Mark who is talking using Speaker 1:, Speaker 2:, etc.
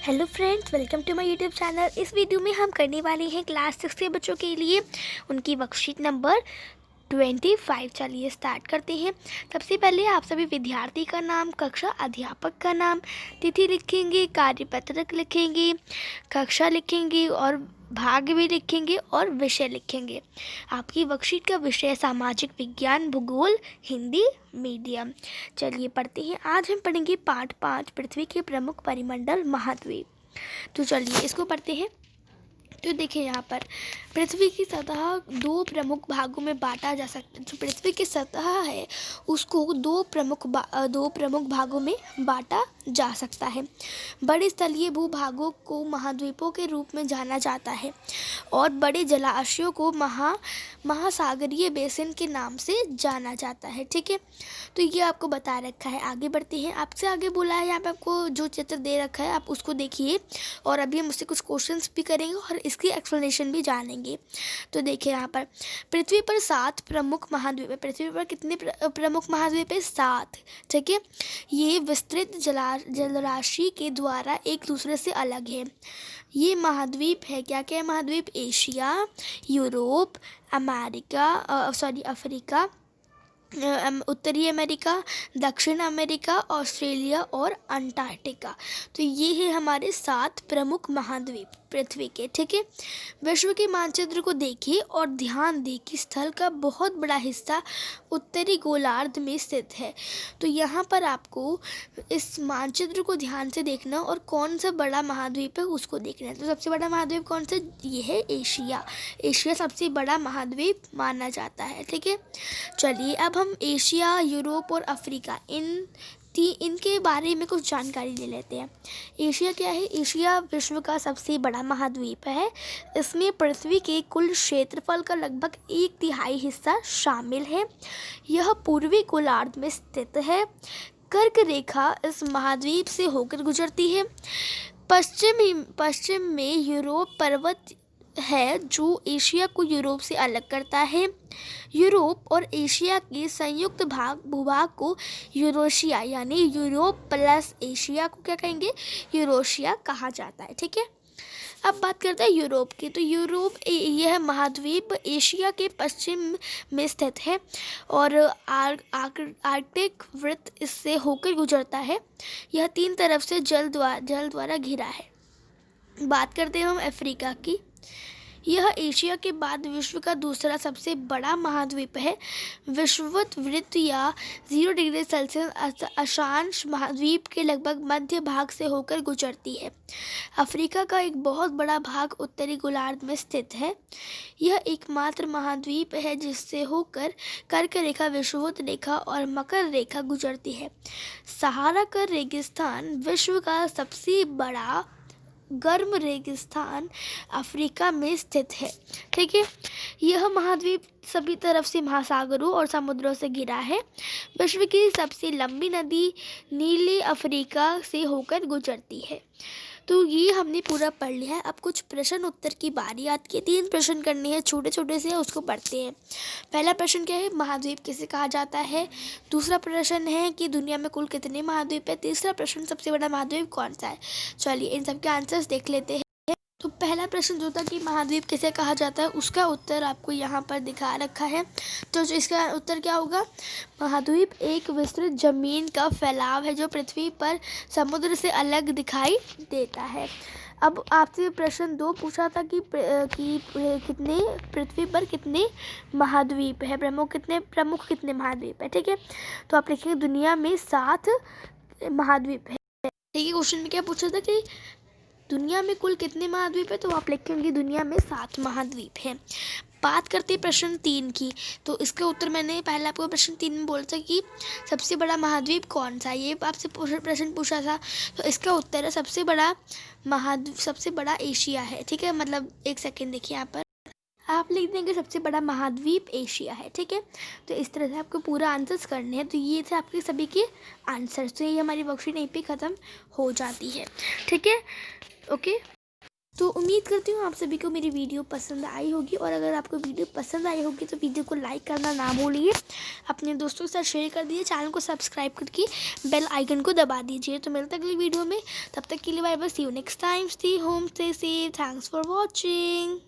Speaker 1: Hello friends, welcome to my YouTube channel. इस video में हम करने वाले हैं क्लास 6 के बच्चों के लिए उनकी वर्कशीट नंबर 25। चलिए स्टार्ट करते हैं। सबसे पहले आप सभी विद्यार्थी का नाम, कक्षा अध्यापक का नाम, तिथि लिखेंगे, कार्यपत्रक लिखेंगे, कक्षा लिखेंगे और भाग भी लिखेंगे और विषय लिखेंगे। आपकी वर्कशीट का विषय सामाजिक विज्ञान, भूगोल, हिंदी मीडियम। चलिए पढ़ते हैं। आज हम पढ़ेंगे पाठ 5, पृथ्वी के प्रमुख परिमंडल महाद्वीप। तो चलिए इसको पढ़ते हैं। तो देखिए यहाँ पर पृथ्वी की सतह दो प्रमुख भागों में बांटा जा सकता है। जो पृथ्वी की सतह है उसको दो प्रमुख भागों में बांटा जा सकता है। बड़े स्थलीय भूभागों को महाद्वीपों के रूप में जाना जाता है और बड़े जलाशयों को महासागरीय बेसिन के नाम से जाना जाता है। ठीक है, तो ये आपको बता रखा है। आगे बढ़ते हैं। आपसे आगे बोला है यहाँ पे, आपको जो चित्र दे रखा है आप उसको देखिए और अभी हम उससे कुछ क्वेश्चंस भी करेंगे और इसकी एक्सप्लेनेशन भी जानेंगे। तो देखिए यहाँ पर पृथ्वी पर 7 प्रमुख महाद्वीप है। पृथ्वी पर कितने प्रमुख महाद्वीप है? 7। ठीक है, ये विस्तृत जलराशि के द्वारा एक दूसरे से अलग है। ये महाद्वीप है, क्या क्या महाद्वीप? एशिया, यूरोप, अफ्रीका, उत्तरी अमेरिका, दक्षिण अमेरिका, ऑस्ट्रेलिया और अंटार्कटिका। तो ये है हमारे 7 प्रमुख महाद्वीप पृथ्वी के। ठीक है, विश्व के मानचित्र को देखिए और ध्यान दें कि स्थल का बहुत बड़ा हिस्सा उत्तरी गोलार्ध में स्थित है। तो यहाँ पर आपको इस मानचित्र को ध्यान से देखना और कौन सा बड़ा महाद्वीप है उसको देखना है। तो सबसे बड़ा महाद्वीप कौन सा? ये है एशिया। एशिया सबसे बड़ा महाद्वीप माना जाता है। ठीक है, चलिए अब हम एशिया, यूरोप और अफ्रीका इनके बारे में कुछ जानकारी ले लेते हैं। एशिया क्या है? एशिया विश्व का सबसे बड़ा महाद्वीप है। इसमें पृथ्वी के कुल क्षेत्रफल का लगभग 1/3 हिस्सा शामिल है। यह पूर्वी गोलार्ध में स्थित है। कर्क रेखा इस महाद्वीप से होकर गुजरती है। पश्चिम में यूरोप पर्वत है जो एशिया को यूरोप से अलग करता है। यूरोप और एशिया के संयुक्त भूभाग को यूरोशिया यानी यूरोप प्लस एशिया को क्या कहेंगे? यूरोशिया कहा जाता है। ठीक है, अब बात करते हैं यूरोप की। तो यह महाद्वीप एशिया के पश्चिम में स्थित है और आर्कटिक वृत्त इससे होकर गुजरता है। यह 3 तरफ से जल द्वारा घिरा है। बात करते हैं हम अफ्रीका की। यह एशिया के बाद विश्व का दूसरा सबसे बड़ा महाद्वीप है। विषुवत वृत्त या 0 डिग्री सेल्सियस अक्षांश महाद्वीप के लगभग मध्य भाग से होकर गुजरती है। अफ्रीका का एक बहुत बड़ा भाग उत्तरी गोलार्ध में स्थित है। यह एकमात्र महाद्वीप है जिससे होकर कर्क रेखा, विषुवत रेखा और मकर रेखा गुजरती है। सहारा का रेगिस्तान विश्व का सबसे बड़ा गर्म रेगिस्तान अफ्रीका में स्थित है। ठीक है, यह महाद्वीप सभी तरफ से महासागरों और समुद्रों से घिरा है। विश्व की सबसे लंबी नदी नीली अफ्रीका से होकर गुजरती है। तो ये हमने पूरा पढ़ लिया है। अब कुछ प्रश्न उत्तर की बारी आती है। 3 प्रश्न करने हैं, छोटे छोटे से, उसको पढ़ते हैं। पहला प्रश्न क्या है? महाद्वीप किसे कहा जाता है? दूसरा प्रश्न है कि दुनिया में कुल कितने महाद्वीप है? तीसरा प्रश्न, सबसे बड़ा महाद्वीप कौन सा है? चलिए इन सब के आंसर्स देख लेते हैं। तो पहला प्रश्न जो था कि महाद्वीप किसे कहा जाता है, उसका उत्तर आपको यहाँ पर दिखा रखा है। तो जो इसका उत्तर क्या होगा? महाद्वीप एक विस्तृत जमीन का फैलाव है जो पृथ्वी पर समुद्र से अलग दिखाई देता है। अब आपसे प्रश्न 2 पूछा था कि कितने पृथ्वी पर कितने महाद्वीप है, प्रमुख कितने महाद्वीप है। ठीक है, तो आप लिखेंगे दुनिया में 7 महाद्वीप है। ठीक है, क्वेश्चन में क्या पूछा था कि दुनिया में कुल कितने महाद्वीप है, तो आप लिखेंगे दुनिया में 7 महाद्वीप हैं। बात करते हैं प्रश्न 3 की। तो इसका उत्तर मैंने पहले आपको प्रश्न 3 में बोला था कि सबसे बड़ा महाद्वीप कौन सा है, ये आपसे प्रश्न पूछा था। तो इसका उत्तर है सबसे बड़ा एशिया है। ठीक है, मतलब 1 सेकेंड देखिए, यहाँ पर आप लिख देंगे सबसे बड़ा महाद्वीप एशिया है। ठीक है, तो इस तरह से आपको पूरा आंसर्स करने हैं। तो ये थे आपके सभी के आंसर्स। तो ये हमारी वर्कशीट यहीं पे ख़त्म हो जाती है। ठीक है, ओके। तो उम्मीद करती हूँ आप सभी को मेरी वीडियो पसंद आई होगी, और अगर आपको वीडियो पसंद आई होगी तो वीडियो को लाइक करना ना भूलिए, अपने दोस्तों के साथ शेयर कर दीजिए, चैनल को सब्सक्राइब करके बेल आइकन को दबा दीजिए। तो मिलते हैं अगली वीडियो में, तब तक के लिए bye bye, see you next time, stay home, stay safe, thanks for watching.